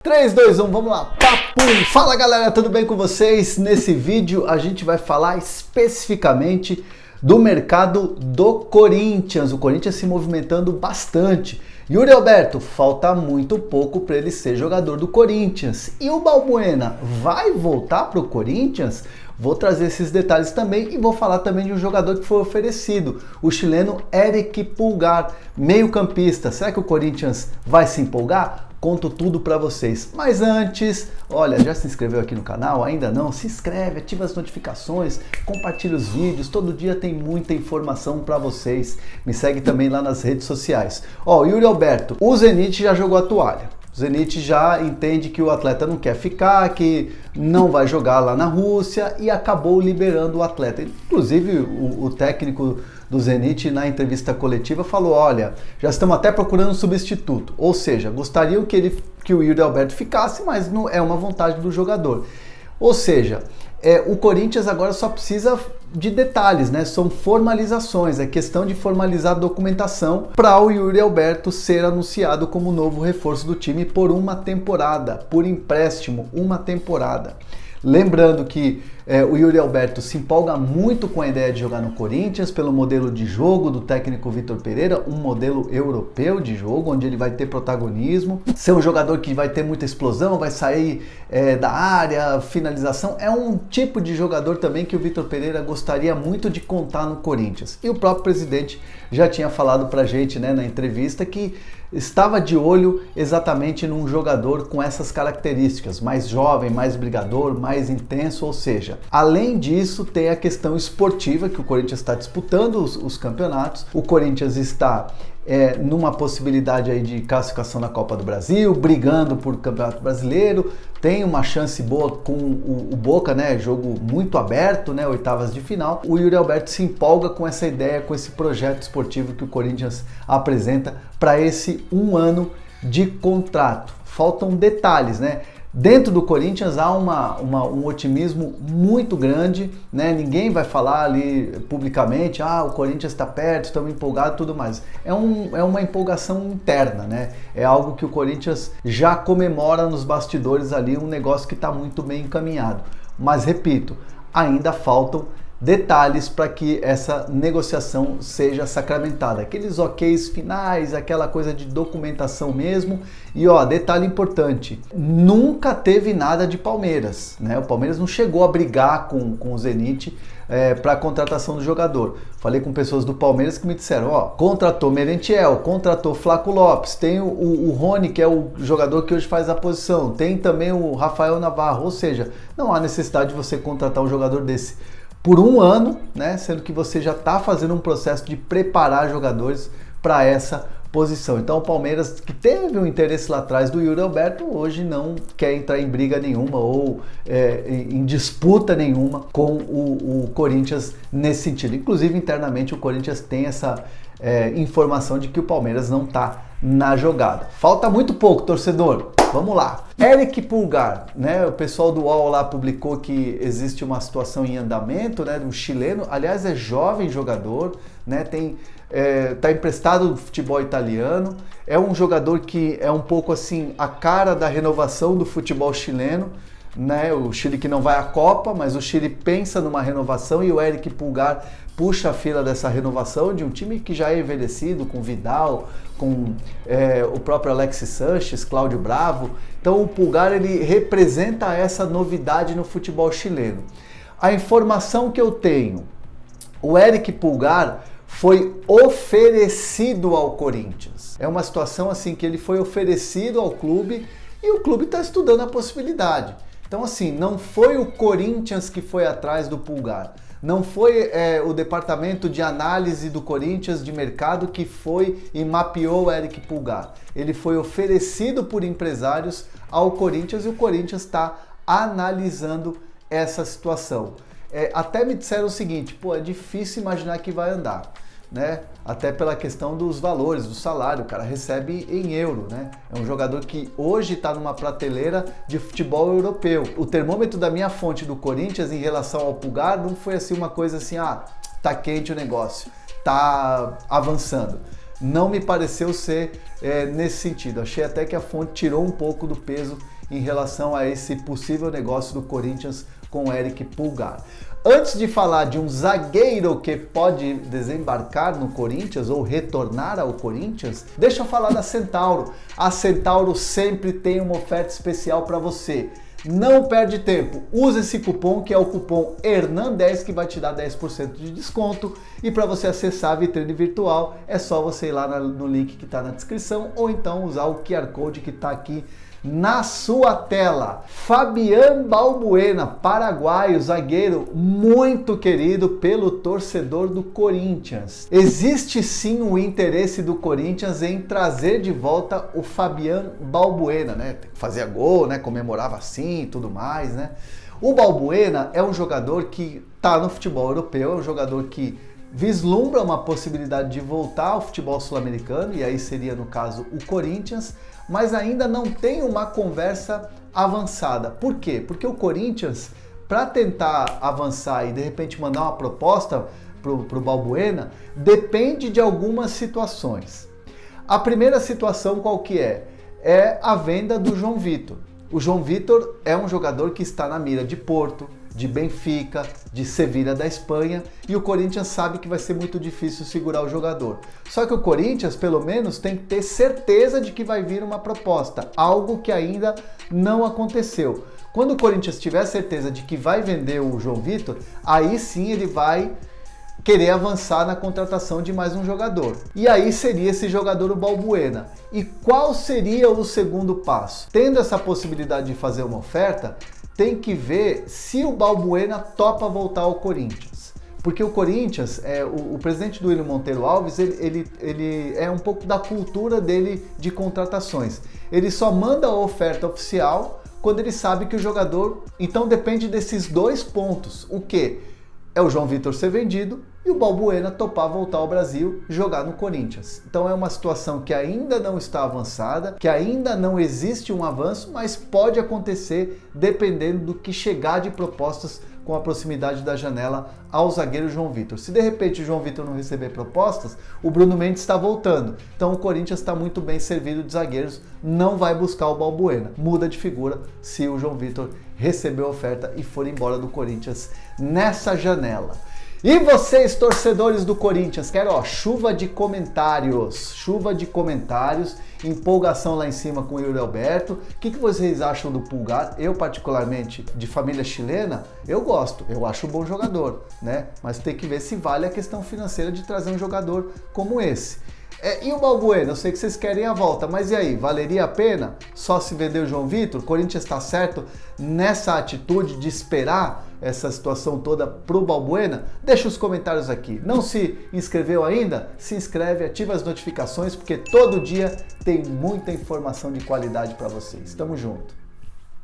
3, 2, 1, vamos lá, papum! Fala galera, tudo bem com vocês? Nesse vídeo a gente vai falar especificamente do mercado do Corinthians. O Corinthians se movimentando bastante. Yuri Alberto, falta muito pouco para ele ser jogador do Corinthians. E o Balbuena vai voltar para o Corinthians? Vou trazer esses detalhes também e vou falar também de um jogador que foi oferecido, o chileno Eric Pulgar, meio-campista. Será que o Corinthians vai se empolgar? Conto tudo para vocês. Mas antes, olha, já se inscreveu aqui no canal? Ainda não? Se inscreve, ativa as notificações, compartilha os vídeos, todo dia tem muita informação para vocês. Me segue também lá nas redes sociais. Ó, Yuri Alberto, o Zenit já jogou a toalha. O Zenit já entende que o atleta não quer ficar, que não vai jogar lá na Rússia e acabou liberando o atleta. Inclusive o técnico do Zenit na entrevista coletiva falou, olha, já estamos até procurando um substituto, ou seja, gostariam que o Yuri Alberto ficasse, mas não é uma vontade do jogador. Ou seja, o Corinthians agora só precisa de detalhes, né? São formalizações, é questão de formalizar a documentação para o Yuri Alberto ser anunciado como novo reforço do time por uma temporada, por empréstimo, uma temporada. Lembrando que o Yuri Alberto se empolga muito com a ideia de jogar no Corinthians pelo modelo de jogo do técnico Vitor Pereira, um modelo europeu de jogo, onde ele vai ter protagonismo, ser um jogador que vai ter muita explosão, vai sair da área, finalização. É um tipo de jogador também que o Vitor Pereira gostaria muito de contar no Corinthians. E o próprio presidente já tinha falado pra gente, né, na entrevista que estava de olho exatamente num jogador com essas características, mais jovem, mais brigador, mais intenso, ou seja, além disso tem a questão esportiva, que o Corinthians está disputando os campeonatos, o Corinthians está numa possibilidade aí de classificação na Copa do Brasil, brigando por Campeonato Brasileiro, tem uma chance boa com o Boca, né, jogo muito aberto, né, oitavas de final. O Yuri Alberto se empolga com essa ideia, com esse projeto esportivo que o Corinthians apresenta para esse um de contrato. Faltam detalhes, né? Dentro do Corinthians há um otimismo muito grande, né? Ninguém vai falar ali publicamente, o Corinthians está perto, estamos empolgados e tudo mais. É uma empolgação interna, né? É algo que o Corinthians já comemora nos bastidores ali, um negócio que está muito bem encaminhado. Mas repito, ainda faltam detalhes para que essa negociação seja sacramentada. Aqueles OKs finais, aquela coisa de documentação mesmo. E ó, detalhe importante, nunca teve nada de Palmeiras, né? O Palmeiras não chegou a brigar com o Zenit para a contratação do jogador. Falei com pessoas do Palmeiras que me disseram, ó, contratou Merentiel, contratou Flaco Lopes, tem o Rony, que é o jogador que hoje faz a posição, tem também o Rafael Navarro, ou seja, não há necessidade de você contratar um jogador desse por um ano, né, sendo que você já está fazendo um processo de preparar jogadores para essa posição. Então o Palmeiras, que teve um interesse lá atrás do Yuri Alberto, hoje não quer entrar em briga nenhuma ou em disputa nenhuma com o Corinthians nesse sentido. Inclusive internamente o Corinthians tem essa informação de que o Palmeiras não está na jogada. Falta muito pouco, torcedor. Vamos lá. Eric Pulgar, né? O pessoal do UOL lá publicou que existe uma situação em andamento, né? Um chileno, aliás, é jovem jogador, né? Tá emprestado do futebol italiano. É um jogador que é um pouco assim a cara da renovação do futebol chileno, né? O Chile que não vai à Copa, mas o Chile pensa numa renovação e o Eric Pulgar puxa a fila dessa renovação de um time que já é envelhecido, com Vidal, com o próprio Alexis Sanches, Cláudio Bravo. Então o Pulgar ele representa essa novidade no futebol chileno. A informação que eu tenho, o Eric Pulgar foi oferecido ao Corinthians. É uma situação assim que ele foi oferecido ao clube e o clube está estudando a possibilidade. Então assim, não foi o Corinthians que foi atrás do Pulgar. Não foi o departamento de análise do Corinthians de mercado que foi e mapeou o Eric Pulgar. Ele foi oferecido por empresários ao Corinthians e o Corinthians está analisando essa situação. Até me disseram o seguinte, é difícil imaginar que vai andar, né? Até pela questão dos valores, do salário, o cara recebe em euro, né? É um jogador que hoje está numa prateleira de futebol europeu. O termômetro da minha fonte do Corinthians em relação ao Pulgar não foi assim uma coisa assim, tá quente o negócio, tá avançando. não me pareceu ser nesse sentido. Achei até que a fonte tirou um pouco do peso em relação a esse possível negócio do Corinthians com o Eric Pulgar. Antes de falar de um zagueiro que pode desembarcar no Corinthians ou retornar ao Corinthians, deixa eu falar da Centauro. A Centauro sempre tem uma oferta especial para você. Não perde tempo, use esse cupom que é o cupom HERNAN10 que vai te dar 10% de desconto, e para você acessar a vitrine virtual é só você ir lá no link que está na descrição ou então usar o QR Code que está aqui na sua tela. Fabian Balbuena, paraguaio, zagueiro muito querido pelo torcedor do Corinthians. Existe sim o interesse do Corinthians em trazer de volta o Fabian Balbuena, né? Fazia gol, né? Comemorava assim e tudo mais, né? O Balbuena é um jogador que está no futebol europeu, é um jogador que vislumbra uma possibilidade de voltar ao futebol sul-americano, e aí seria, no caso, o Corinthians, mas ainda não tem uma conversa avançada. Por quê? Porque o Corinthians, para tentar avançar e de repente mandar uma proposta para o Balbuena, depende de algumas situações. A primeira situação qual que é? É a venda do João Vitor. O João Vitor é um jogador que está na mira de Porto, de Benfica, de Sevilha da Espanha, e o Corinthians sabe que vai ser muito difícil segurar o jogador. Só que o Corinthians, pelo menos, tem que ter certeza de que vai vir uma proposta, algo que ainda não aconteceu. Quando o Corinthians tiver certeza de que vai vender o João Vitor, aí sim ele vai querer avançar na contratação de mais um jogador. E aí seria esse jogador o Balbuena. E qual seria o segundo passo? Tendo essa possibilidade de fazer uma oferta, tem que ver se o Balbuena topa voltar ao Corinthians. Porque o Corinthians, o presidente do Willian Monteiro Alves, ele é um pouco da cultura dele de contratações. Ele só manda a oferta oficial quando ele sabe que o jogador... Então depende desses dois pontos. O quê? É o João Vitor ser vendido e o Balbuena topar voltar ao Brasil e jogar no Corinthians. Então é uma situação que ainda não está avançada, que ainda não existe um avanço, mas pode acontecer dependendo do que chegar de propostas com a proximidade da janela ao zagueiro João Vitor. Se de repente o João Vitor não receber propostas, o Bruno Mendes está voltando. Então o Corinthians está muito bem servido de zagueiros, não vai buscar o Balbuena. Muda de figura se o João Vitor receber a oferta e for embora do Corinthians nessa janela. E vocês, torcedores do Corinthians, quero chuva de comentários, empolgação lá em cima com o Yuri Alberto. O que vocês acham do Pulgar? Eu, particularmente, de família chilena, eu gosto, eu acho um bom jogador, né? Mas tem que ver se vale a questão financeira de trazer um jogador como esse. E o Balbuena, eu sei que vocês querem a volta, mas e aí, valeria a pena só se vender o João Vitor? O Corinthians está certo nessa atitude de esperar essa situação toda pro Balbuena? Deixa os comentários aqui. Não se inscreveu ainda? Se inscreve, ativa as notificações, porque todo dia tem muita informação de qualidade para vocês. Tamo junto!